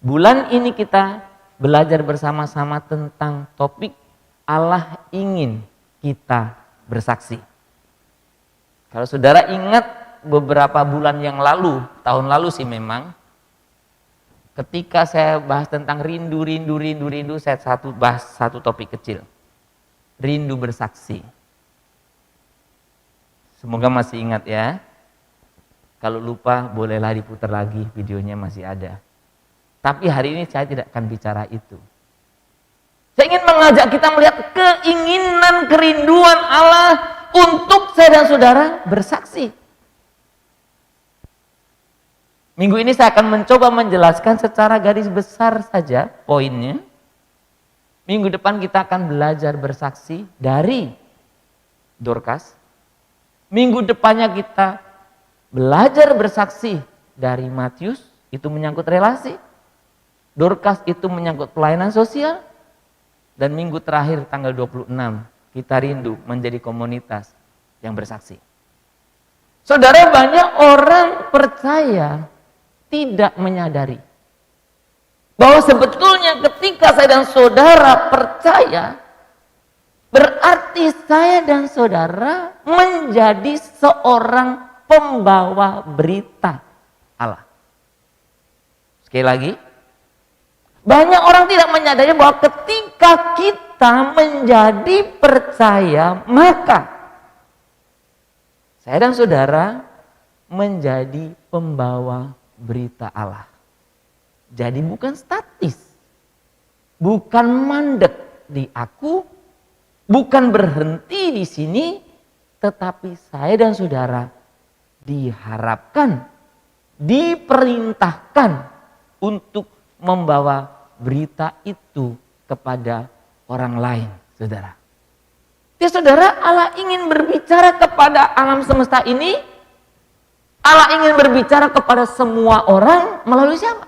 Bulan ini kita belajar bersama-sama tentang topik Allah ingin kita bersaksi. Kalau saudara ingat beberapa bulan yang lalu, tahun lalu sih memang, ketika saya bahas tentang rindu, saya bahas satu topik kecil. Rindu bersaksi. Semoga masih ingat ya. Kalau lupa bolehlah diputar lagi, videonya masih ada. Tapi hari ini saya tidak akan bicara itu. Saya ingin mengajak kita melihat keinginan, kerinduan Allah untuk saya dan saudara bersaksi. Minggu ini saya akan mencoba menjelaskan secara garis besar saja poinnya. Minggu depan kita akan belajar bersaksi dari Dorcas. Minggu depannya kita belajar bersaksi dari Matius, itu menyangkut relasi. Dorcas itu menyangkut pelayanan sosial. Dan minggu terakhir tanggal 26 kita rindu menjadi komunitas yang bersaksi. Saudara, banyak orang percaya tidak menyadari bahwa sebetulnya ketika saya dan saudara percaya, berarti saya dan saudara menjadi seorang pembawa berita Allah. Sekali lagi, banyak orang tidak menyadari bahwa ketika kita menjadi percaya, maka saya dan saudara menjadi pembawa berita Allah. Jadi bukan statis, bukan mandek di aku, bukan berhenti di sini, tetapi saya dan saudara diharapkan, diperintahkan untuk membawa berita itu kepada orang lain, saudara. Ya saudara, Allah ingin berbicara kepada alam semesta ini. Allah ingin berbicara kepada semua orang melalui siapa?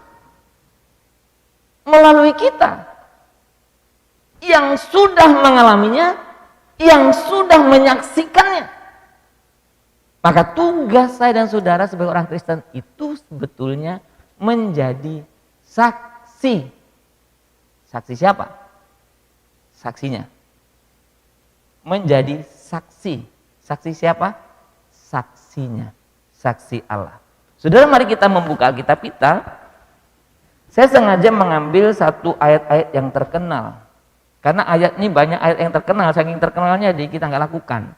Melalui kita. Yang sudah mengalaminya, yang sudah menyaksikannya. Maka tugas saya dan saudara sebagai orang Kristen itu sebetulnya menjadi saksi. Saksi siapa? Saksinya. Menjadi saksi. Saksi siapa? Saksinya. Saksi Allah. Saudara, mari kita membuka Alkitab kita. Saya sengaja mengambil satu ayat-ayat yang terkenal. Karena ayat ini banyak ayat yang terkenal. Saking terkenalnya jadi kita nggak lakukan.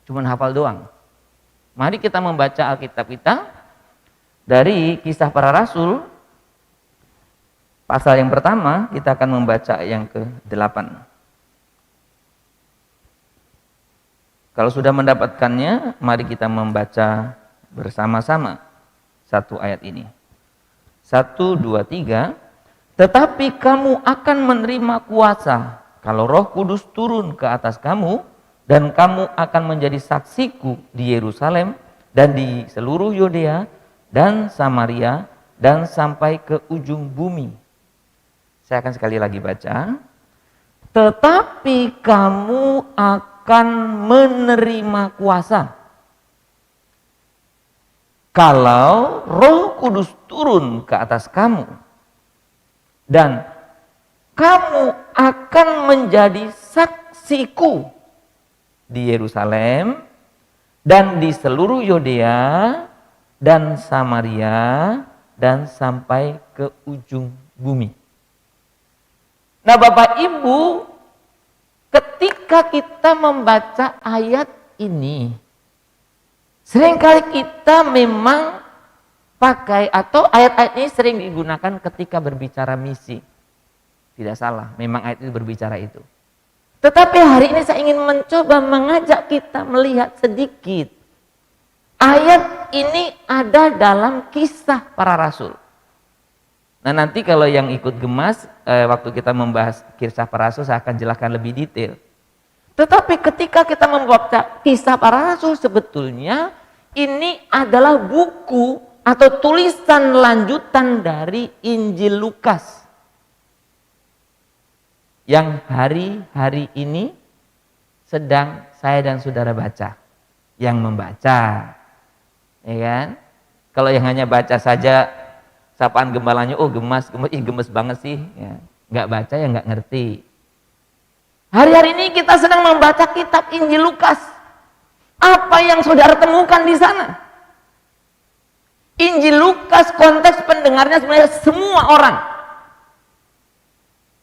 Cuman hafal doang. Mari kita membaca Alkitab kita dari Kisah Para Rasul. Pasal yang pertama, kita akan membaca yang ke-8. Kalau sudah mendapatkannya, mari kita membaca bersama-sama satu ayat ini. 1, 2, 3. Tetapi kamu akan menerima kuasa kalau Roh Kudus turun ke atas kamu, dan kamu akan menjadi saksiku di Yerusalem dan di seluruh Yudea dan Samaria dan sampai ke ujung bumi. Saya akan sekali lagi baca. Tetapi kamu akan menerima kuasa kalau Roh Kudus turun ke atas kamu, dan kamu akan menjadi saksiku di Yerusalem dan di seluruh Yudea dan Samaria dan sampai ke ujung bumi. Nah, Bapak Ibu, ketika kita membaca ayat ini, seringkali kita memang pakai, atau ayat-ayat ini sering digunakan ketika berbicara misi. Tidak salah, memang ayat itu berbicara itu. Tetapi hari ini saya ingin mencoba mengajak kita melihat sedikit. Ayat ini ada dalam Kisah Para Rasul. Nah, nanti kalau yang ikut gemas, waktu kita membahas Kisah Para Rasul, saya akan jelaskan lebih detail. Tetapi ketika kita membaca Kisah Para Rasul, sebetulnya ini adalah buku atau tulisan lanjutan dari Injil Lukas. Yang hari-hari ini sedang saya dan saudara baca. Yang membaca. Ya kan? Kalau yang hanya baca saja, Sapaan gembalanya, oh gemas, gemes banget sih. Ya, nggak baca ya nggak ngerti. Hari-hari ini kita sedang membaca kitab Injil Lukas. Apa yang saudara temukan di sana? Injil Lukas konteks pendengarnya sebenarnya semua orang.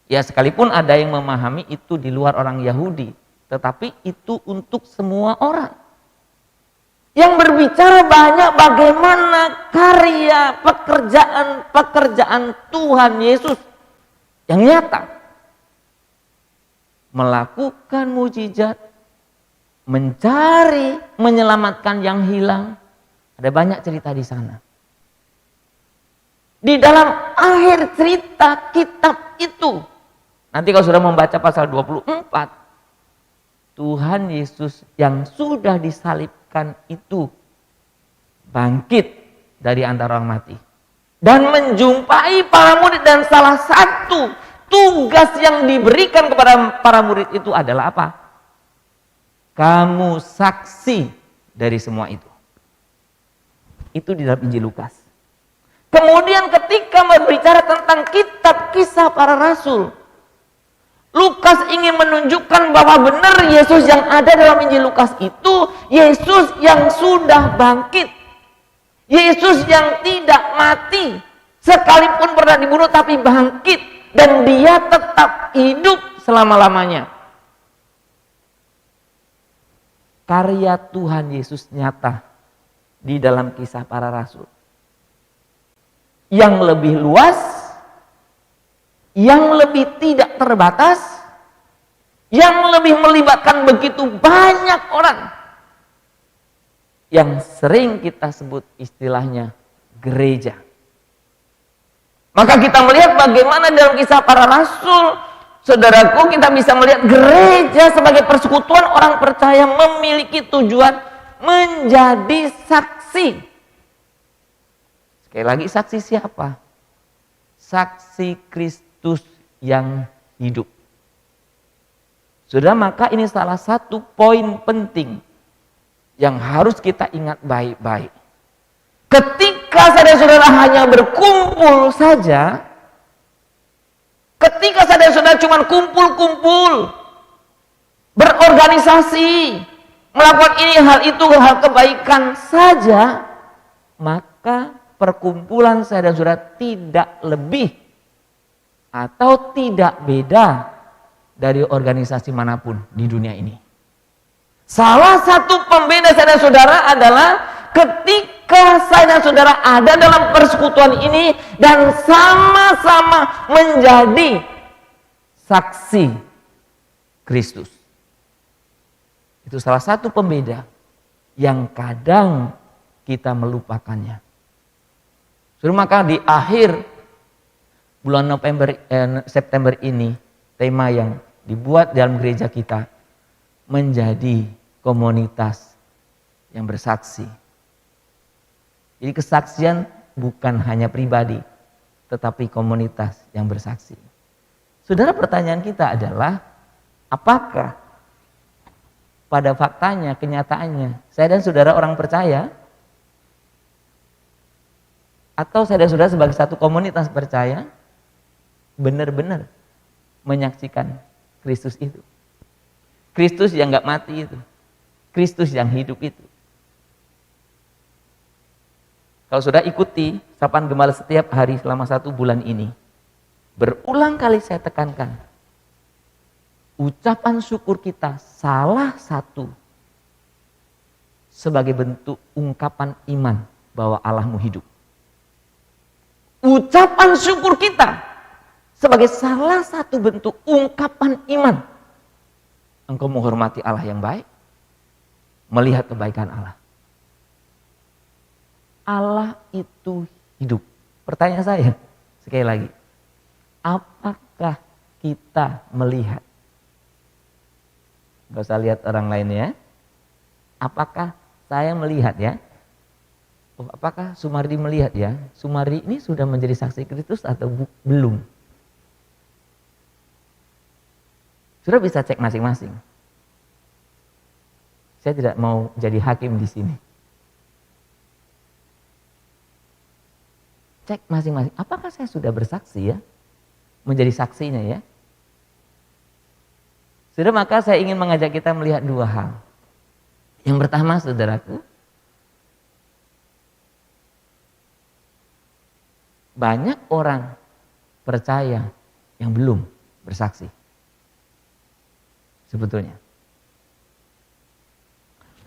Ya sekalipun ada yang memahami itu di luar orang Yahudi, tetapi itu untuk semua orang. Yang berbicara banyak bagaimana karya pekerjaan Tuhan Yesus yang nyata. Melakukan mujizat, mencari, menyelamatkan yang hilang. Ada banyak cerita di sana. Di dalam akhir cerita kitab itu, nanti kalau sudah membaca pasal 24, Tuhan Yesus yang sudah disalibkan itu bangkit dari antara orang mati. Dan menjumpai para murid, dan salah satu tugas yang diberikan kepada para murid itu adalah apa? Kamu saksi dari semua itu. Itu di dalam Injil Lukas. Kemudian ketika berbicara tentang kitab kisah para rasul, Lukas ingin menunjukkan bahwa benar Yesus yang ada dalam Injil Lukas itu Yesus yang sudah bangkit. Yesus yang tidak mati, sekalipun pernah dibunuh tapi bangkit, dan dia tetap hidup selama-lamanya. Karya Tuhan Yesus nyata di dalam kisah para rasul. Yang lebih luas, yang lebih tidak terbatas, yang lebih melibatkan begitu banyak orang, yang sering kita sebut istilahnya gereja. Maka kita melihat bagaimana dalam kisah para rasul, saudaraku, kita bisa melihat gereja sebagai persekutuan orang percaya memiliki tujuan menjadi saksi. Sekali lagi, saksi siapa? Saksi Kristus yang hidup. Saudara, maka ini salah satu poin penting yang harus kita ingat baik-baik. Ketika saudara-saudara hanya berkumpul saja, ketika saudara-saudara cuma kumpul-kumpul, berorganisasi, melakukan ini hal itu hal kebaikan saja, maka perkumpulan saudara-saudara tidak lebih atau tidak beda dari organisasi manapun di dunia ini. Salah satu pembeda saudara-saudara adalah ketika saudara-saudara ada dalam persekutuan ini dan sama-sama menjadi saksi Kristus. Itu salah satu pembeda yang kadang kita melupakannya. Maka di akhir bulan September ini, tema yang dibuat dalam gereja kita menjadi komunitas yang bersaksi. Jadi kesaksian bukan hanya pribadi, tetapi komunitas yang bersaksi. Saudara, pertanyaan kita adalah, apakah pada faktanya, kenyataannya, saya dan saudara orang percaya, atau saudara-saudara sebagai satu komunitas percaya benar-benar menyaksikan Kristus itu. Kristus yang gak mati itu. Kristus yang hidup itu. Kalau sudah ikuti sapaan gembala setiap hari selama 1 bulan ini, berulang kali saya tekankan, ucapan syukur kita salah satu sebagai bentuk ungkapan iman bahwa Allahmu hidup. Ucapan syukur kita sebagai salah satu bentuk ungkapan iman. Engkau menghormati Allah yang baik, melihat kebaikan Allah. Allah itu hidup. Pertanyaan saya sekali lagi, apakah kita melihat? Gak usah lihat orang lain ya. Apakah saya melihat ya? Oh, apakah Sumardi melihat ya? Sumardi ini sudah menjadi saksi Kristus atau belum? Sudah bisa cek masing-masing. Saya tidak mau jadi hakim di sini. cek masing-masing, apakah saya sudah bersaksi ya? Menjadi saksinya ya. Sudah, maka saya ingin mengajak kita melihat dua hal. Yang pertama, saudaraku, banyak orang percaya yang belum bersaksi. Sebetulnya.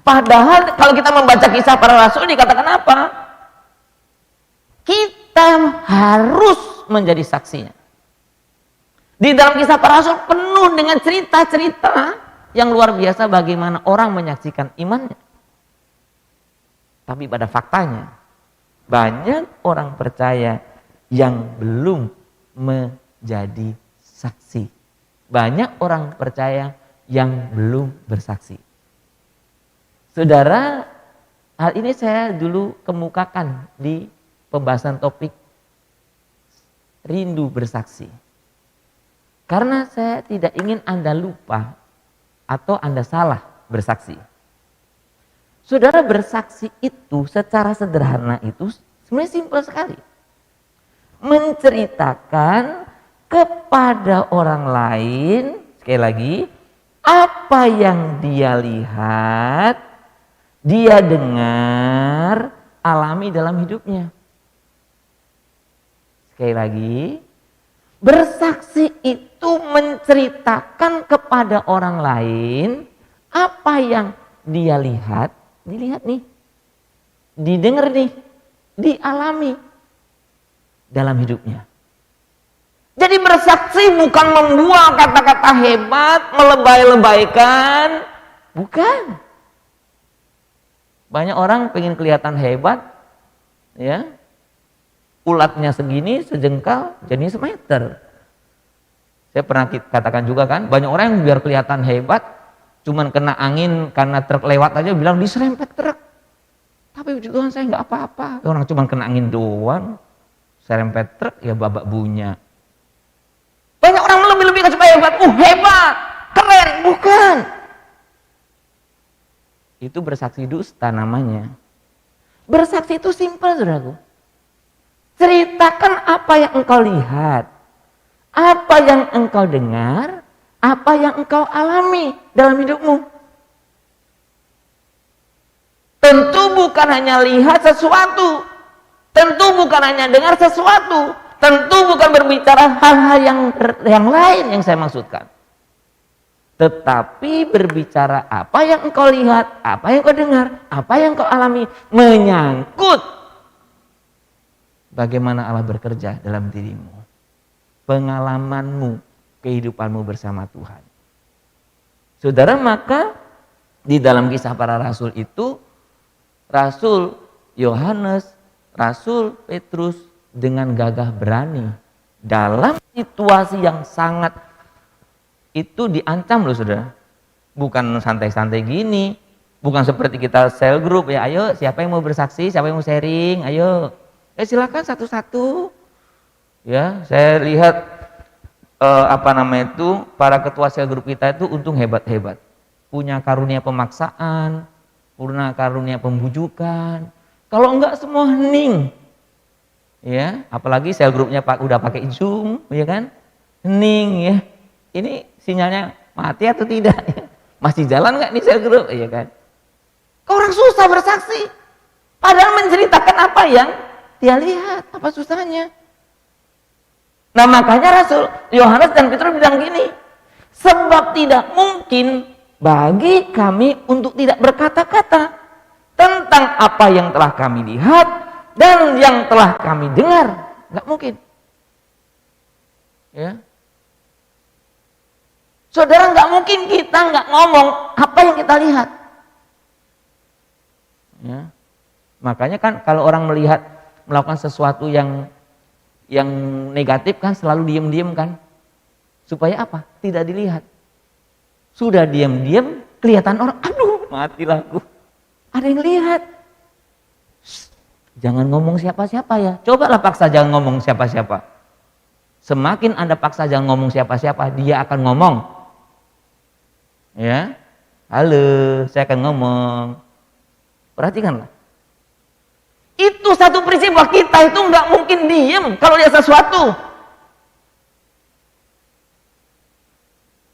Padahal kalau kita membaca kisah para rasul dikatakan apa? Kita harus menjadi saksinya. Di dalam kisah para rasul penuh dengan cerita-cerita yang luar biasa bagaimana orang menyaksikan imannya. Tapi pada faktanya banyak orang percaya yang belum menjadi saksi. Banyak orang percaya yang belum bersaksi. Saudara, hal ini saya dulu kemukakan di pembahasan topik rindu bersaksi. Karena saya tidak ingin Anda lupa atau Anda salah bersaksi. Saudara, bersaksi itu secara sederhana itu sebenarnya simpel sekali. Menceritakan kepada orang lain, sekali lagi, apa yang dia lihat, dia dengar, alami dalam hidupnya. Sekali lagi, bersaksi itu menceritakan kepada orang lain apa yang dia lihat, dilihat nih, didengar nih, dialami dalam hidupnya. Jadi bersaksi bukan membuang kata-kata hebat, melebay-lebaykan, bukan. Banyak orang pengen kelihatan hebat, ya. Ulatnya segini, sejengkal, jadinya semeter. Saya pernah katakan juga kan, banyak orang yang biar kelihatan hebat, cuman kena angin karena truk lewat aja bilang diserempet truk. Tapi Tuhan, saya nggak apa-apa. Orang cuman kena angin doang, serempet truk ya babak bunya. Banyak orang lebih-lebihkan supaya hebat, hebat, keren, bukan. Itu bersaksi dusta namanya. Bersaksi itu simpel, saudaraku. Ceritakan apa yang engkau lihat, apa yang engkau dengar, apa yang engkau alami dalam hidupmu. Tentu bukan hanya lihat sesuatu, tentu bukan hanya dengar sesuatu, tentu bukan berbicara hal-hal yang lain yang saya maksudkan. Tetapi berbicara apa yang engkau lihat, apa yang engkau dengar, apa yang engkau alami, menyangkut bagaimana Allah bekerja dalam dirimu, pengalamanmu, kehidupanmu bersama Tuhan. Saudara, maka di dalam kisah para rasul itu, Rasul Yohanes, Rasul Petrus dengan gagah berani dalam situasi yang sangat itu diancam loh, saudara. Bukan santai-santai gini, bukan seperti kita sel group ya, ayo siapa yang mau bersaksi, siapa yang mau sharing, ayo. Silakan satu-satu. Ya, saya lihat para ketua sel grup kita itu untung hebat-hebat. Punya karunia pemaksaan, punya karunia pembujukan. Kalau enggak semua hening. Ya, apalagi sel grupnya udah pakai Zoom, ya kan? Hening ya. Ini sinyalnya mati atau tidak? Masih jalan enggak nih sel grup, ya kan? Orang susah bersaksi. Padahal menceritakan apa yang dia lihat, apa susahnya? Nah, makanya Rasul Yohanes dan Petrus bilang gini, sebab tidak mungkin bagi kami untuk tidak berkata-kata tentang apa yang telah kami lihat dan yang telah kami dengar. Nggak mungkin. Ya. Saudara, nggak mungkin kita nggak ngomong apa yang kita lihat. Ya. Makanya kan kalau orang melakukan sesuatu yang negatif kan selalu diam-diam kan. Supaya apa? Tidak dilihat. Sudah diam-diam kelihatan orang, aduh matilah aku. Ada yang lihat. Jangan ngomong siapa-siapa ya. Cobalah paksa jangan ngomong siapa-siapa. Semakin Anda paksa jangan ngomong siapa-siapa, dia akan ngomong. Ya. Halo, saya akan ngomong. Perhatikanlah. Itu satu prinsip bahwa kita itu nggak mungkin diem kalau lihat sesuatu.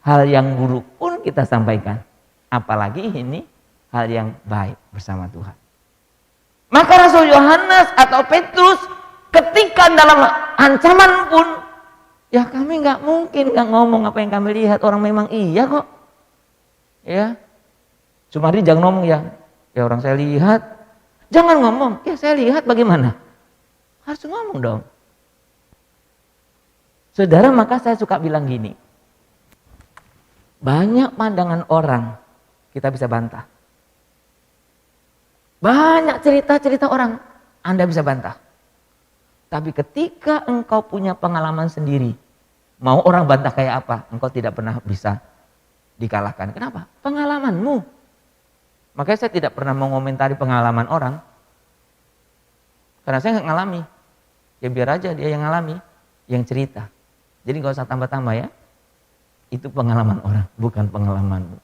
Hal yang buruk pun kita sampaikan. Apalagi ini hal yang baik bersama Tuhan. Maka Rasul Yohanes atau Petrus ketika dalam ancaman pun, ya kami nggak mungkin nggak ngomong apa yang kami lihat. Orang memang iya kok. Ya, Sumadi jangan ngomong ya orang saya lihat. Jangan ngomong, ya saya lihat bagaimana. Harus ngomong dong. Saudara, maka saya suka bilang gini. Banyak pandangan orang kita bisa bantah. Banyak cerita-cerita orang Anda bisa bantah. Tapi ketika engkau punya pengalaman sendiri, mau orang bantah kayak apa, engkau tidak pernah bisa dikalahkan. Kenapa? Pengalamanmu. Makanya saya tidak pernah mengomentari pengalaman orang. Karena saya nggak ngalami. Ya biar aja dia yang ngalami, yang cerita. Jadi nggak usah tambah-tambah ya. Itu pengalaman orang, bukan pengalamanmu.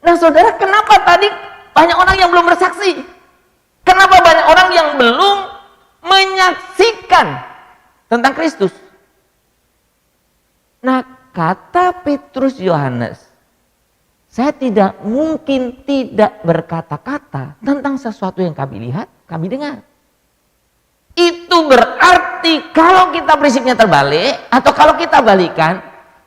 Nah saudara, kenapa tadi banyak orang yang belum bersaksi? Kenapa banyak orang yang belum menyaksikan tentang Kristus? Nah, kata Petrus Yohanes, saya tidak mungkin tidak berkata-kata tentang sesuatu yang kami lihat, kami dengar. Itu berarti kalau kita prinsipnya terbalik, atau kalau kita balikan,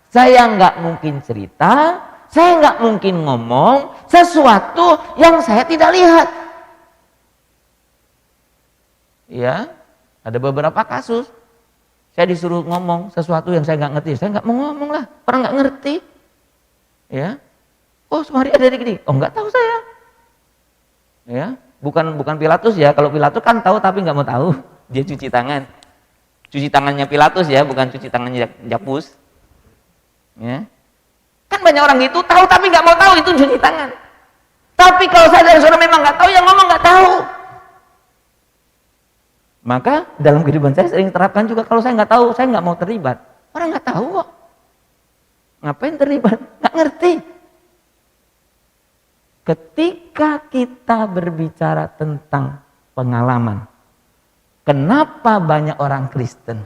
saya nggak mungkin cerita, saya nggak mungkin ngomong sesuatu yang saya tidak lihat. Ya, ada beberapa kasus. Saya disuruh ngomong sesuatu yang saya nggak ngerti, saya nggak mau ngomong lah, orang nggak ngerti. Ya, oh Sumadi ada di gini, oh nggak tahu saya. Ya, bukan Pilatus ya, kalau Pilatus kan tahu tapi nggak mau tahu, dia cuci tangan. Cuci tangannya Pilatus ya, bukan cuci tangannya Jakpus. Ya, kan banyak orang gitu tahu tapi nggak mau tahu itu cuci tangan. Tapi kalau saya dari saudara memang nggak tahu, yang ngomong nggak tahu. Maka dalam kehidupan saya sering terapkan juga, kalau saya nggak tahu, saya nggak mau terlibat. Orang nggak tahu kok. Ngapain terlibat? Nggak ngerti. Ketika kita berbicara tentang pengalaman, kenapa banyak orang Kristen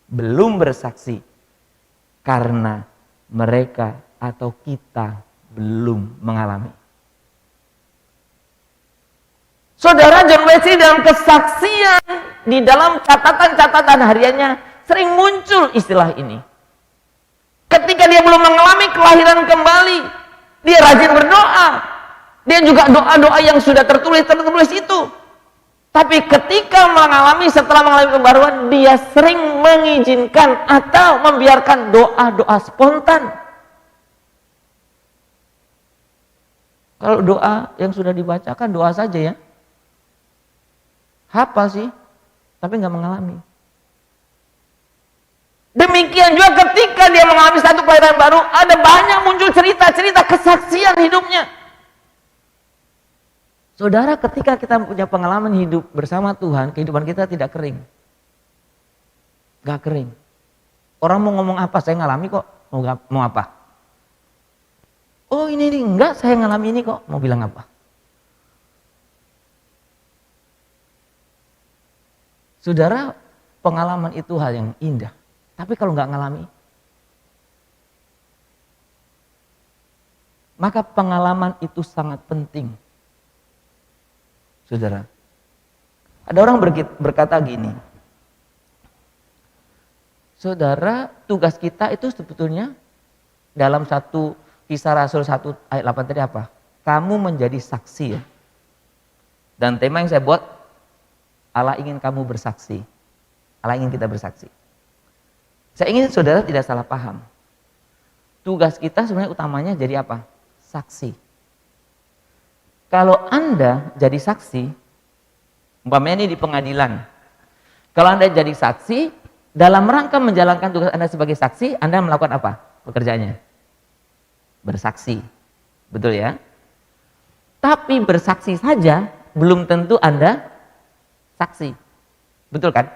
belum bersaksi? Karena mereka atau kita belum mengalami. Saudara, John Wesley dalam kesaksian, di dalam catatan-catatan hariannya sering muncul istilah ini. Ketika dia belum mengalami kelahiran kembali, dia rajin berdoa. Dia juga doa-doa yang sudah tertulis itu. Tapi ketika setelah mengalami pembaruan, dia sering mengizinkan atau membiarkan doa-doa spontan. Kalau doa yang sudah dibacakan doa saja ya. Hafal sih, tapi nggak mengalami. Demikian juga ketika dia mengalami satu kelahiran baru, ada banyak muncul cerita-cerita kesaksian hidupnya. Saudara, ketika kita punya pengalaman hidup bersama Tuhan, kehidupan kita tidak kering. Gak kering. Orang mau ngomong apa, saya ngalami kok. Mau apa? Oh ini enggak, saya ngalami ini kok. Mau bilang apa? Saudara, pengalaman itu hal yang indah. Tapi kalau nggak ngalami, maka pengalaman itu sangat penting. Saudara, ada orang berkata gini, saudara, tugas kita itu sebetulnya dalam satu Kisah Rasul 1 ayat 8 tadi apa? Kamu menjadi saksi ya. Dan tema yang saya buat, Allah ingin kamu bersaksi. Allah ingin kita bersaksi. Saya ingin saudara tidak salah paham. Tugas kita sebenarnya utamanya jadi apa? Saksi. Kalau Anda jadi saksi, umpamanya ini di pengadilan. Kalau Anda jadi saksi, dalam rangka menjalankan tugas Anda sebagai saksi, Anda melakukan apa? Pekerjaannya? Bersaksi. Betul ya? Tapi bersaksi saja belum tentu Anda saksi. Betul kan?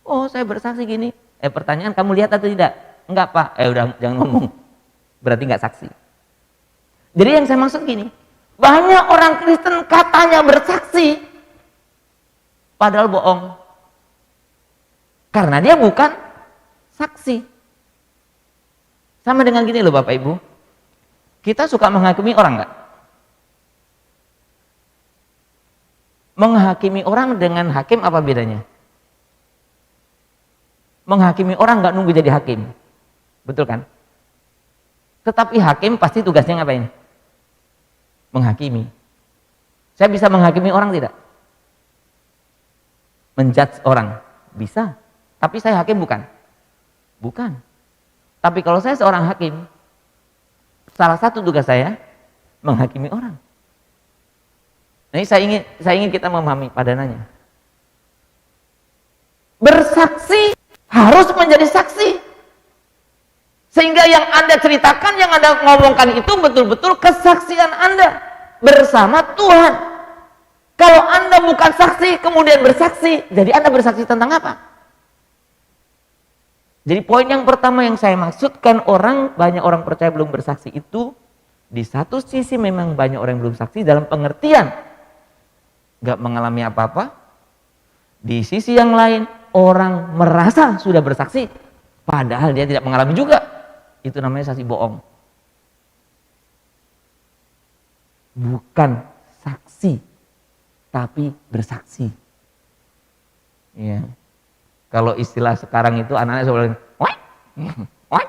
Oh, saya bersaksi gini. Pertanyaan, kamu lihat atau tidak? Enggak, Pak. Udah jangan ngomong. Berarti enggak saksi. Jadi yang saya maksud gini, banyak orang Kristen katanya bersaksi, padahal bohong. Karena dia bukan saksi. Sama dengan gini loh Bapak Ibu. Kita suka menghakimi orang nggak? Menghakimi orang dengan hakim apa bedanya? Menghakimi orang nggak nunggu jadi hakim. Betul kan? Tetapi hakim pasti tugasnya ngapain? Menghakimi. Saya bisa menghakimi orang tidak? Menjudge orang? Bisa. Tapi saya hakim bukan? Bukan. Tapi kalau saya seorang hakim, salah satu tugas saya menghakimi orang. Nah, ini saya ingin kita memahami padanannya. Bersaksi harus menjadi saksi. Sehingga yang Anda ceritakan, yang Anda ngomongkan itu betul-betul kesaksian Anda bersama Tuhan. Kalau Anda bukan saksi, kemudian bersaksi, jadi Anda bersaksi tentang apa? Jadi poin yang pertama yang saya maksudkan, banyak orang percaya belum bersaksi itu, di satu sisi memang banyak orang yang belum saksi dalam pengertian gak mengalami apa-apa. Di sisi yang lain, orang merasa sudah bersaksi, padahal dia tidak mengalami juga. Itu namanya saksi bohong. Bukan saksi, tapi bersaksi. Ya. Kalau istilah sekarang itu anak-anak selalu wah, wah,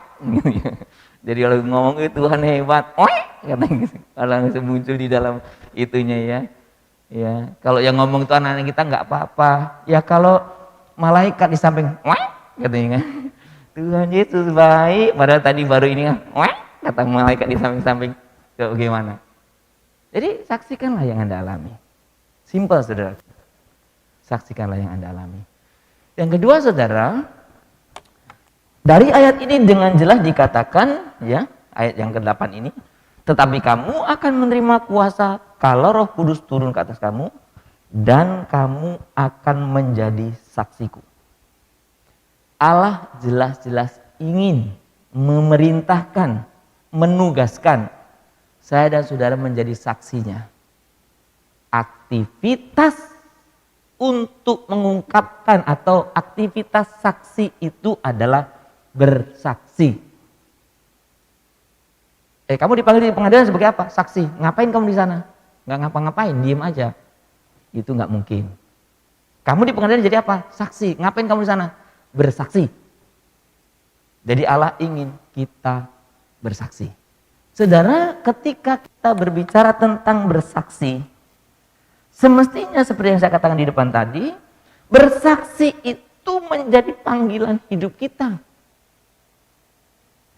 jadi kalau ngomong itu Tuhan hebat, wah, katanya gitu. Kalau langsung muncul di dalam itunya ya. Ya, kalau yang ngomong itu anak-anak kita nggak apa-apa. Ya kalau malaikat di samping, wah, katanya kan. Tuhan Yesus baik, padahal tadi baru ini kan, wah, kata malaikat di samping-samping. Bagaimana? Jadi saksikanlah yang Anda alami. Simple saudara. Saksikanlah yang Anda alami. Yang kedua saudara, dari ayat ini dengan jelas dikatakan, ya, ayat yang ke-8 ini, tetapi kamu akan menerima kuasa kalau Roh Kudus turun ke atas kamu, dan kamu akan menjadi saksiku. Allah jelas-jelas ingin memerintahkan, menugaskan saya dan saudara menjadi saksinya. Aktivitas untuk mengungkapkan atau aktivitas saksi itu adalah bersaksi. Kamu dipanggil di pengadilan sebagai apa? Saksi. Ngapain kamu di sana? Nggak ngapa-ngapain, diem aja. Itu nggak mungkin. Kamu di pengadilan jadi apa? Saksi. Ngapain kamu di sana? Bersaksi. Jadi Allah ingin kita bersaksi. Saudara, ketika kita berbicara tentang bersaksi, semestinya seperti yang saya katakan di depan tadi, bersaksi itu menjadi panggilan hidup kita.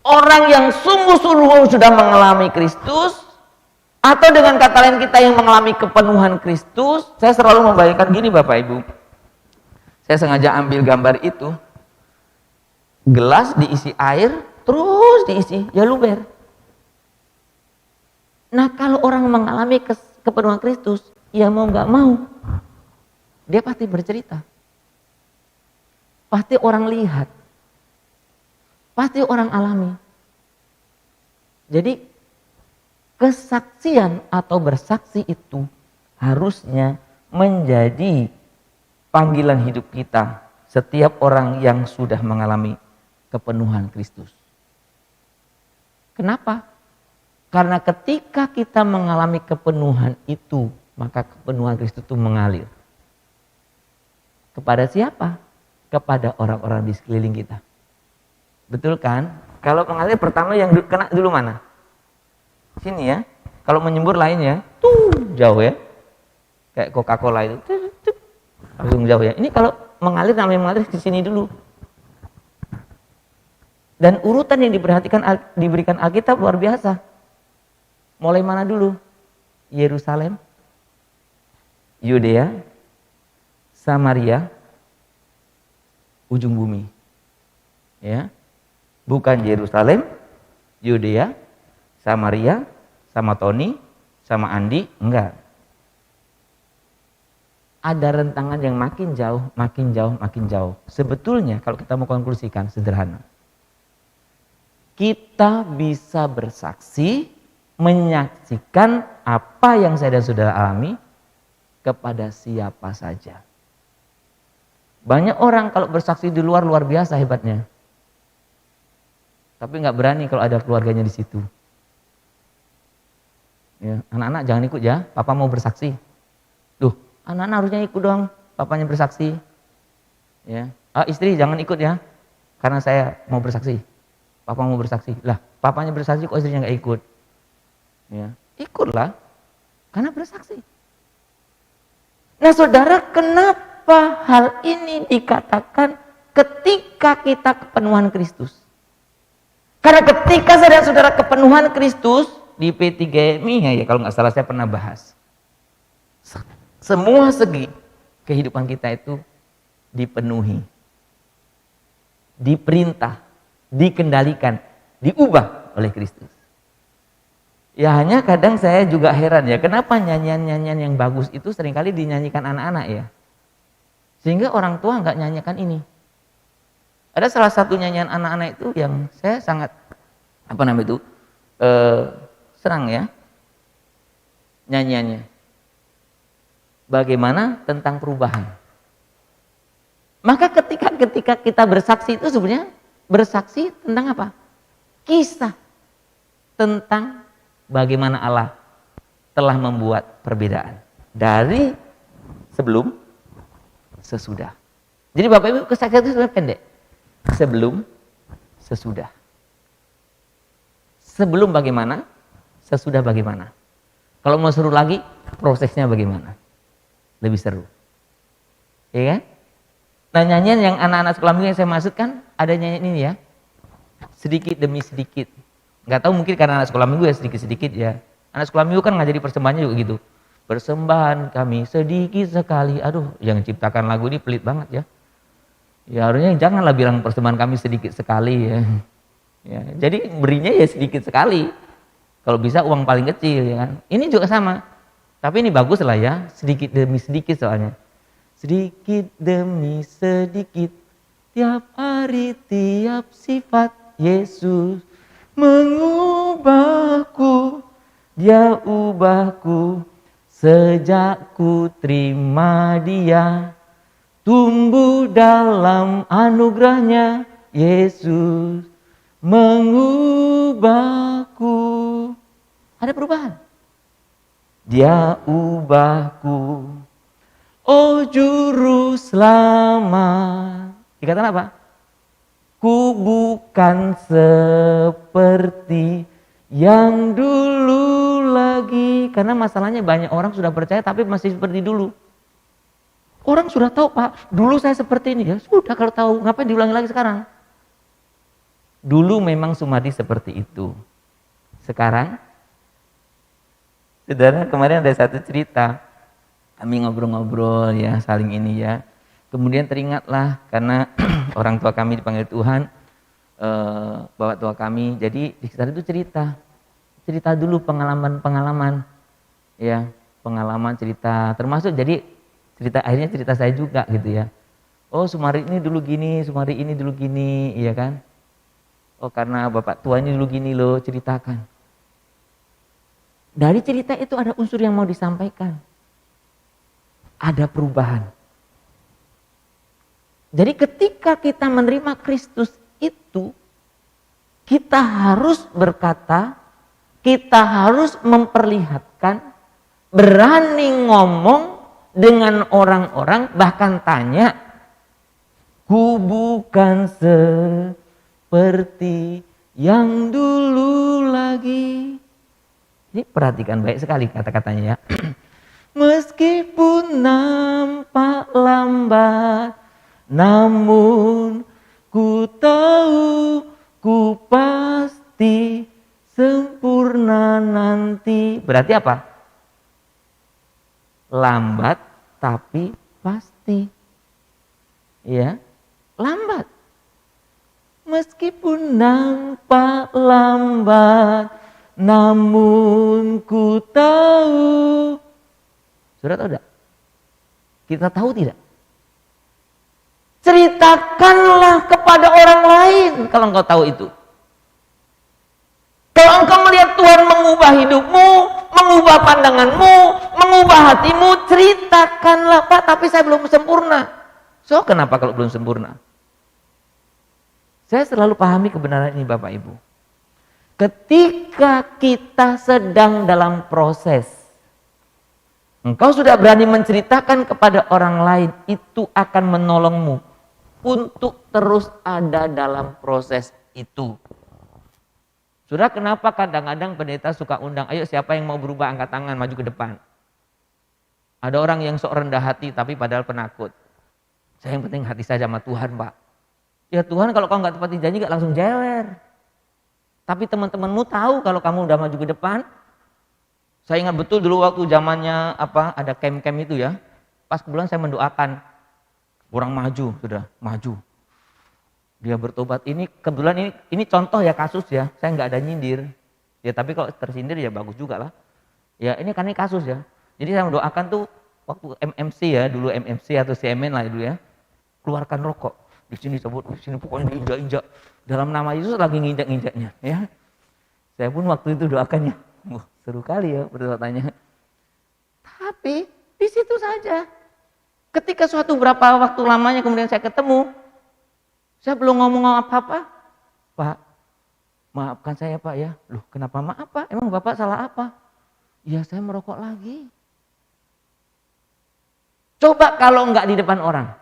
Orang yang sungguh-sungguh sudah mengalami Kristus, atau dengan kata lain kita yang mengalami kepenuhan Kristus, saya selalu membayangkan gini Bapak Ibu. Saya sengaja ambil gambar itu. Gelas diisi air, terus diisi, ya luber. Nah kalau orang mengalami kepenuhan Kristus, ya mau gak mau, dia pasti bercerita. Pasti orang lihat. Pasti orang alami. Jadi kesaksian atau bersaksi itu harusnya menjadi panggilan hidup kita. Setiap orang yang sudah mengalami kepenuhan Kristus. Kenapa? Karena ketika kita mengalami kepenuhan itu, maka kepenuhan Kristus itu mengalir. Kepada siapa? Kepada orang-orang di sekeliling kita. Betul kan? Kalau mengalir pertama yang kena dulu mana? Sini ya. Kalau menyembur lainnya, tuh jauh ya. Kayak Coca-Cola itu. Langsung jauh ya. Ini kalau mengalir namanya mengalir di sini dulu. Dan urutan yang diberikan Alkitab luar biasa. Mulai mana dulu? Yerusalem, Yudea, Samaria, ujung bumi. Ya. Bukan Yerusalem, Yudea, Samaria, sama Tony, sama Andi, enggak. Ada rentangan yang makin jauh, makin jauh, makin jauh. Sebetulnya kalau kita mau konklusikan sederhana. Kita bisa bersaksi, menyaksikan apa yang saya dan saudara alami kepada siapa saja. Banyak orang kalau bersaksi di luar biasa hebatnya. Tapi nggak berani kalau ada keluarganya di situ. Ya, anak-anak jangan ikut ya, papa mau bersaksi. Duh, anak-anak harusnya ikut dong, papanya bersaksi. Ya, istri jangan ikut ya, karena saya mau bersaksi. Papa mau bersaksi. Lah, papanya bersaksi kok istrinya nggak ikut? Ya, ikutlah, karena bersaksi. Nah, saudara, kenapa hal ini dikatakan ketika kita kepenuhan Kristus? Karena ketika saudara-saudara kepenuhan Kristus di P3MI, ya kalau nggak salah saya pernah bahas, semua segi kehidupan kita itu dipenuhi, diperintah, dikendalikan, diubah oleh Kristus. Ya hanya kadang saya juga heran ya, kenapa nyanyian-nyanyian yang bagus itu seringkali dinyanyikan anak-anak ya, sehingga orang tua nggak nyanyikan ini. Ada salah satu nyanyian anak-anak itu yang saya sangat senang ya nyanyiannya. Bagaimana tentang perubahan. Maka ketika kita bersaksi itu sebenarnya bersaksi tentang apa? Kisah tentang bagaimana Allah telah membuat perbedaan dari sebelum sesudah. Jadi Bapak Ibu, kesaksian itu sebenarnya pendek. Sebelum, sesudah. Sebelum bagaimana, sesudah bagaimana. Kalau mau seru lagi, prosesnya bagaimana. Lebih seru. Iya kan? Nah, nyanyian yang anak-anak sekolah minggu yang saya maksudkan, ada nyanyian ini ya. Sedikit demi sedikit. Nggak tahu mungkin karena anak sekolah minggu ya sedikit-sedikit ya. Anak sekolah minggu kan ngajari persembahannya juga gitu. Persembahan kami sedikit sekali. Aduh, yang ciptakan lagu ini pelit banget ya. Ya harusnya janganlah bilang persembahan kami sedikit sekali ya. Ya, jadi berinya ya sedikit sekali. Kalau bisa uang paling kecil ya kan. Ini juga sama. Tapi ini bagus lah ya, sedikit demi sedikit soalnya. Sedikit demi sedikit, tiap hari tiap sifat Yesus mengubahku. Dia ubahku sejak ku terima Dia. Tumbuh dalam anugerahnya, Yesus mengubahku. Ada perubahan. Dia ubahku, oh juru selamat. Dikatakan apa? Ku bukan seperti yang dulu lagi. Karena masalahnya banyak orang sudah percaya tapi masih seperti dulu. Orang sudah tahu, Pak, dulu saya seperti ini. Ya sudah, kalau tahu, ngapain diulangi lagi sekarang? Dulu memang Sumadi seperti itu. Sekarang, saudara, kemarin ada satu cerita. Kami ngobrol-ngobrol ya, saling ini ya. Kemudian teringatlah karena orang tua kami dipanggil Tuhan, bawa tua kami. Jadi di sekitar itu cerita dulu pengalaman, ya, pengalaman cerita. Termasuk jadi akhirnya cerita saya juga gitu ya. Oh Sumari ini dulu gini, Sumari ini dulu gini, iya kan? Oh karena bapak tua ini dulu gini loh, ceritakan. Dari cerita itu ada unsur yang mau disampaikan. Ada perubahan. Jadi ketika kita menerima Kristus itu, kita harus berkata, kita harus memperlihatkan, berani ngomong dengan orang-orang, bahkan tanya, ku bukan seperti yang dulu lagi. Ini perhatikan baik sekali kata-katanya ya. Meskipun nampak lambat, namun ku tahu, ku pasti sempurna nanti. Berarti apa? Lambat tapi pasti. Ya, lambat. Meskipun nampak lambat, namun ku tahu. Sudah tahu tidak? Kita tahu tidak? Ceritakanlah kepada orang lain kalau engkau tahu itu. Kalau engkau melihat Tuhan mengubah hidupmu, mengubah pandanganmu, mengubah hatimu, ceritakanlah, Pak, tapi saya belum sempurna. So kenapa kalau belum sempurna? Saya selalu pahami kebenaran ini Bapak Ibu. Ketika kita sedang dalam proses, engkau sudah berani menceritakan kepada orang lain, itu akan menolongmu untuk terus ada dalam proses itu. Sudah kenapa kadang-kadang pendeta suka undang, ayo siapa yang mau berubah angkat tangan maju ke depan. Ada orang yang sok rendah hati tapi padahal penakut. Saya yang penting hati saya sama Tuhan Pak. Ya Tuhan kalau kau nggak tepati janji nggak langsung jewer. Tapi teman-temanmu tahu kalau kamu udah maju ke depan. Saya ingat betul dulu waktu zamannya ada camp-camp itu ya. Pas kebetulan saya mendoakan orang maju, sudah maju. Dia bertobat. Ini kebetulan ini contoh ya kasus ya. Saya nggak ada nyindir. Ya tapi kalau tersindir ya bagus juga lah. Ya ini kan ini kasus ya. Jadi saya mendoakan tuh waktu MMC ya, dulu MMC atau CMN lah dulu ya. Keluarkan rokok. Di sini sebut, di sini pokoknya diinjak-injak. Dalam nama Yesus lagi nginjak-injaknya ya. Saya pun waktu itu doakannya. Wah, seru kali ya berdoanya. Tapi di situ saja. Ketika suatu berapa waktu lamanya kemudian saya ketemu, saya belum ngomong apa-apa. Pak, maafkan saya Pak ya. Loh kenapa maaf Pak? Emang Bapak salah apa? Ya saya merokok lagi. Coba kalau enggak di depan orang.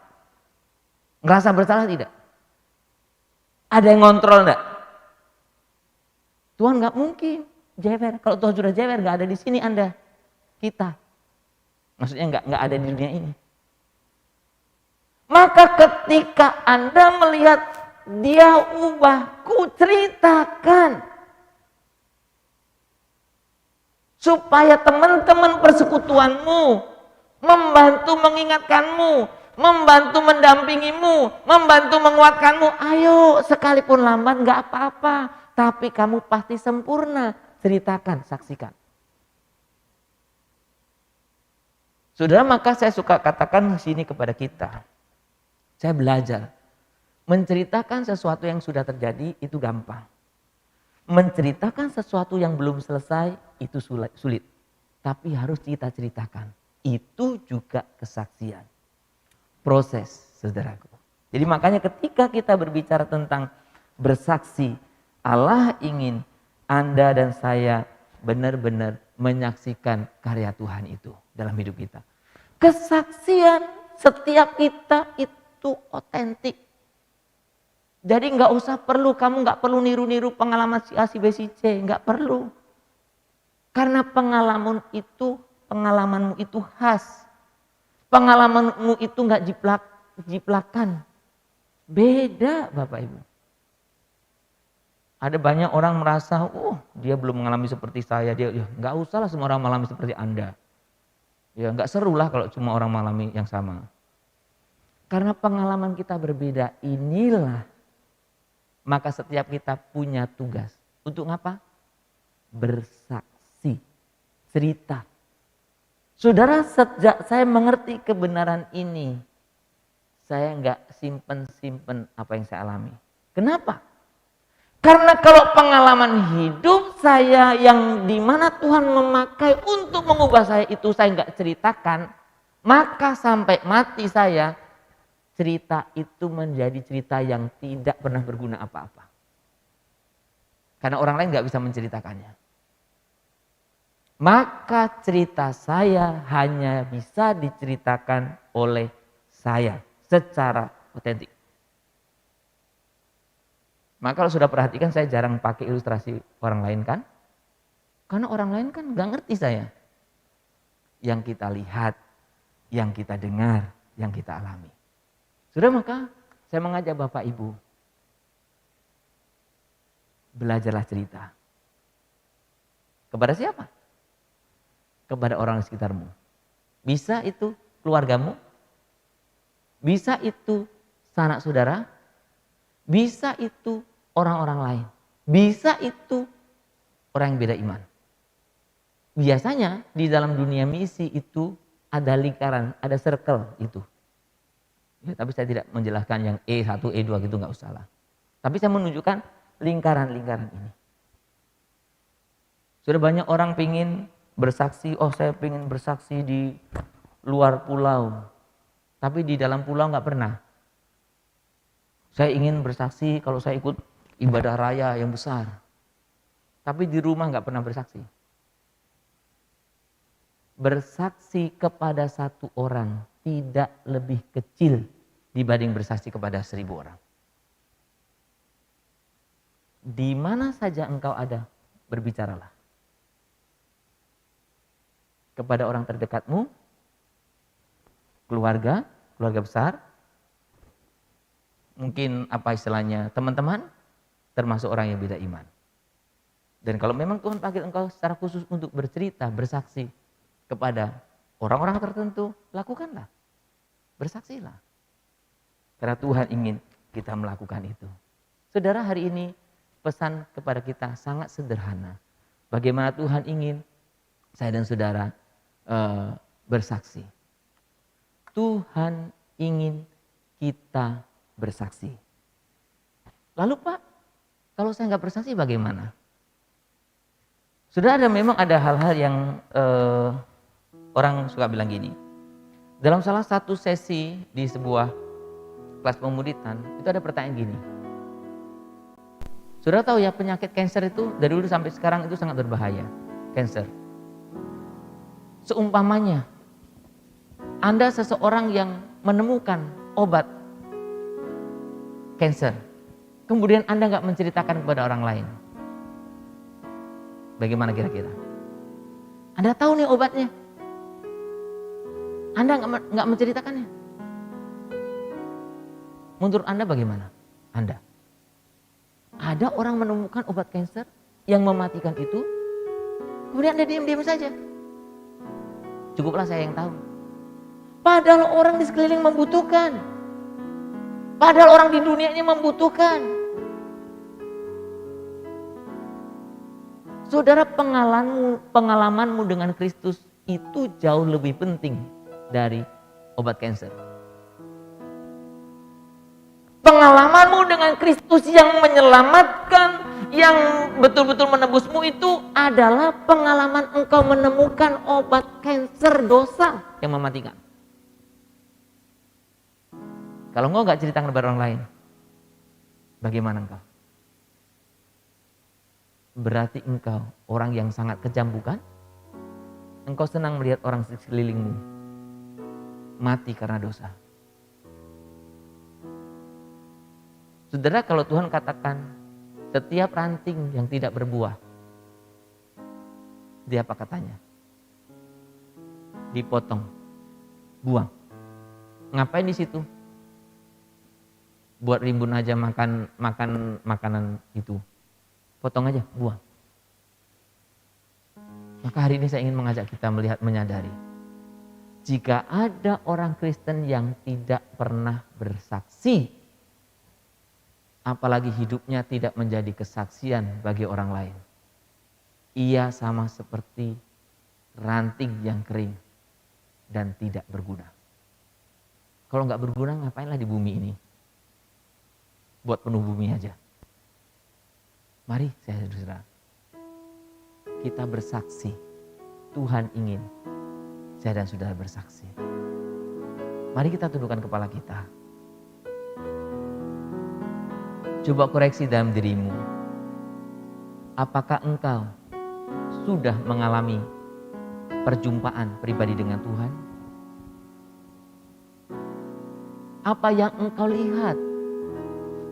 Ngerasa bersalah tidak? Ada yang ngontrol enggak? Tuhan enggak mungkin jewer. Kalau Tuhan sudah jewer enggak ada di sini Anda. Kita. Maksudnya enggak ada di dunia ini. Maka ketika Anda melihat dia ubah, ku ceritakan. Supaya teman-teman persekutuanmu membantu mengingatkanmu, membantu mendampingimu, membantu menguatkanmu. Ayo sekalipun lambat gak apa-apa, tapi kamu pasti sempurna. Ceritakan, saksikan. Saudara, maka saya suka katakan di sini kepada kita. Saya belajar, menceritakan sesuatu yang sudah terjadi itu gampang. Menceritakan sesuatu yang belum selesai itu sulit. Tapi harus kita ceritakan. Itu juga kesaksian. Proses, saudaraku. Jadi makanya ketika kita berbicara tentang bersaksi, Allah ingin Anda dan saya benar-benar menyaksikan karya Tuhan itu dalam hidup kita. Kesaksian setiap kita itu otentik. Jadi kamu nggak perlu niru-niru pengalaman si A, si B, si C, nggak perlu. Karena pengalamanmu itu khas. Pengalamanmu itu nggak jiplakan. Beda Bapak Ibu. Ada banyak orang merasa, dia belum mengalami seperti saya, dia nggak usah lah semua orang mengalami seperti Anda. Ya nggak seru lah kalau cuma orang mengalami yang sama. Karena pengalaman kita berbeda, inilah maka setiap kita punya tugas. Untuk apa? Bersaksi. Cerita. Saudara, sejak saya mengerti kebenaran ini, saya nggak simpen-simpen apa yang saya alami. Kenapa? Karena kalau pengalaman hidup saya yang dimana Tuhan memakai untuk mengubah saya itu saya nggak ceritakan, maka sampai mati saya, cerita itu menjadi cerita yang tidak pernah berguna apa-apa. Karena orang lain nggak bisa menceritakannya. Maka cerita saya hanya bisa diceritakan oleh saya secara otentik. Maka kalau sudah perhatikan saya jarang pakai ilustrasi orang lain kan. Karena orang lain kan nggak ngerti saya. Yang kita lihat, yang kita dengar, yang kita alami. Sudah, maka saya mengajak Bapak Ibu, belajarlah cerita. Kepada siapa? Kepada orang di sekitarmu. Bisa itu keluargamu, bisa itu sanak saudara, bisa itu orang-orang lain, bisa itu orang yang beda iman. Biasanya di dalam dunia misi itu ada lingkaran, ada circle itu. Ya, tapi saya tidak menjelaskan yang E1, E2 gitu, nggak usah lah. Tapi saya menunjukkan lingkaran-lingkaran ini. Sudah banyak orang pingin bersaksi, saya pingin bersaksi di luar pulau. Tapi di dalam pulau nggak pernah. Saya ingin bersaksi kalau saya ikut ibadah raya yang besar. Tapi di rumah nggak pernah bersaksi. Bersaksi kepada satu orang tidak lebih kecil dibanding bersaksi kepada 1.000 orang. Di mana saja engkau ada, berbicaralah. Kepada orang terdekatmu, keluarga besar, mungkin apa istilahnya, teman-teman, termasuk orang yang beda iman. Dan kalau memang Tuhan panggil engkau secara khusus untuk bercerita, bersaksi kepada orang-orang tertentu, lakukanlah. Bersaksilah. Karena Tuhan ingin kita melakukan itu. Saudara, hari ini pesan kepada kita sangat sederhana. Bagaimana Tuhan ingin saya dan saudara bersaksi. Tuhan ingin kita bersaksi. Lalu Pak, kalau saya nggak bersaksi bagaimana? Sudah memang ada hal-hal yang orang suka bilang gini. Dalam salah satu sesi di sebuah kelas pemuditan, itu ada pertanyaan gini. Sudah tahu ya, penyakit kanker itu dari dulu sampai sekarang itu sangat berbahaya. Kanker. Seumpamanya Anda seseorang yang menemukan obat kanker, kemudian Anda nggak menceritakan kepada orang lain, bagaimana kira-kira? Anda tahu nih obatnya, Anda nggak menceritakannya. Menurut Anda bagaimana? Anda? Ada orang menemukan obat kanker yang mematikan itu, kemudian Anda diam-diam saja. Cukuplah saya yang tahu. Padahal orang di sekeliling membutuhkan. Padahal orang di dunia ini membutuhkan. Saudara, pengalamanmu dengan Kristus itu jauh lebih penting dari obat kanker. Pengalamanmu dengan Kristus yang menyelamatkan, yang betul-betul menebusmu itu adalah pengalaman engkau menemukan obat kanker dosa yang mematikan. Kalau engkau gak ceritakan kepada orang lain, bagaimana engkau? Berarti engkau orang yang sangat kejam, bukan? Engkau senang melihat orang sekelilingmu mati karena dosa. Saudara, kalau Tuhan katakan setiap ranting yang tidak berbuah, dia apa katanya? Dipotong, buang. Ngapain di situ? Buat rimbun aja makan makanan itu. Potong aja, buang. Maka hari ini saya ingin mengajak kita melihat, menyadari. Jika ada orang Kristen yang tidak pernah bersaksi, apalagi hidupnya tidak menjadi kesaksian bagi orang lain, ia sama seperti ranting yang kering dan tidak berguna. Kalau nggak berguna, ngapainlah di bumi ini? Buat penuh bumi aja. Mari saya saudara, kita bersaksi. Tuhan ingin saya dan saudara bersaksi. Mari kita tundukkan kepala kita. Coba koreksi dalam dirimu. Apakah engkau sudah mengalami perjumpaan pribadi dengan Tuhan? Apa yang engkau lihat?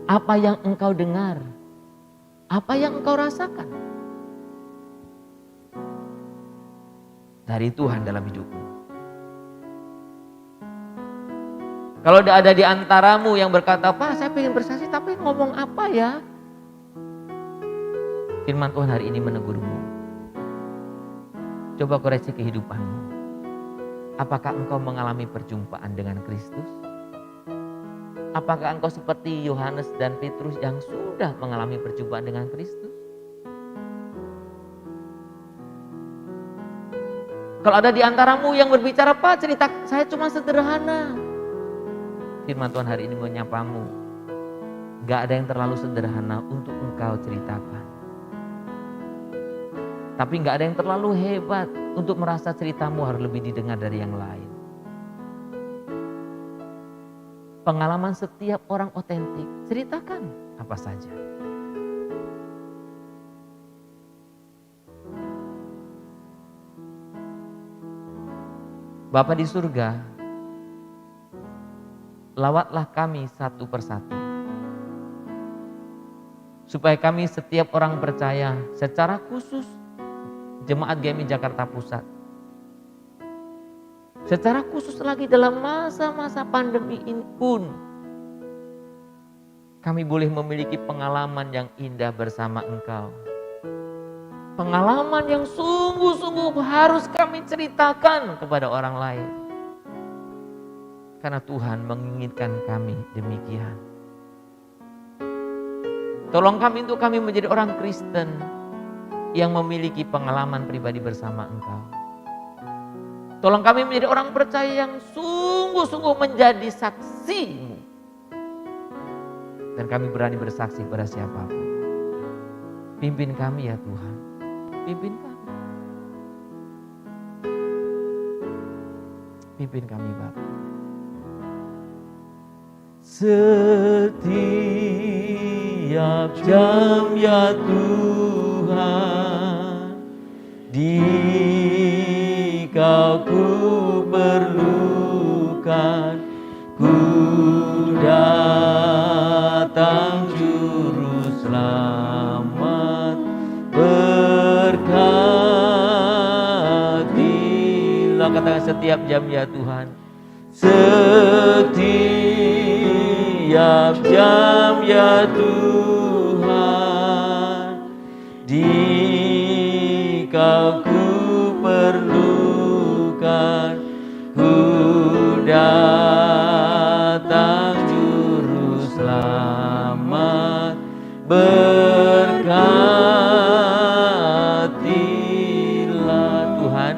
Apa yang engkau dengar? Apa yang engkau rasakan dari Tuhan dalam hidupmu? Kalau ada di antaramu yang berkata, Pak, saya pengen bersaksi tapi ngomong apa ya? Firman Tuhan hari ini menegurmu. Coba koreksi kehidupanmu. Apakah engkau mengalami perjumpaan dengan Kristus? Apakah engkau seperti Yohanes dan Petrus yang sudah mengalami perjumpaan dengan Kristus? Kalau ada di antaramu yang berbicara, Pak, cerita saya cuma sederhana. Firman Tuhan hari ini menyapamu. Gak ada yang terlalu sederhana untuk engkau ceritakan. Tapi gak ada yang terlalu hebat untuk merasa ceritamu harus lebih didengar dari yang lain. pengalaman setiap orang otentik. Ceritakan apa saja. Bapa di surga, lawatlah kami satu persatu. Supaya kami setiap orang percaya, secara khusus Jemaat GMI Jakarta Pusat. Secara khusus lagi dalam masa-masa pandemi ini pun, kami boleh memiliki pengalaman yang indah bersama Engkau. Pengalaman yang sungguh-sungguh harus kami ceritakan kepada orang lain. Karena Tuhan menginginkan kami demikian. Tolong kami untuk kami menjadi orang Kristen yang memiliki pengalaman pribadi bersama Engkau. Tolong kami menjadi orang percaya yang sungguh-sungguh menjadi saksi-Mu. Dan kami berani bersaksi pada siapapun. Pimpin kami ya Tuhan. Pimpin kami. Pimpin kami Bapa. Setiap jam ya Tuhan, di Kau ku perlukan, ku datang juru selamat, berkatilah. Katakan setiap jam ya Tuhan. Setiap jam ya Tuhan, di Kau ku perlukan, ku datang juru selamat, berkati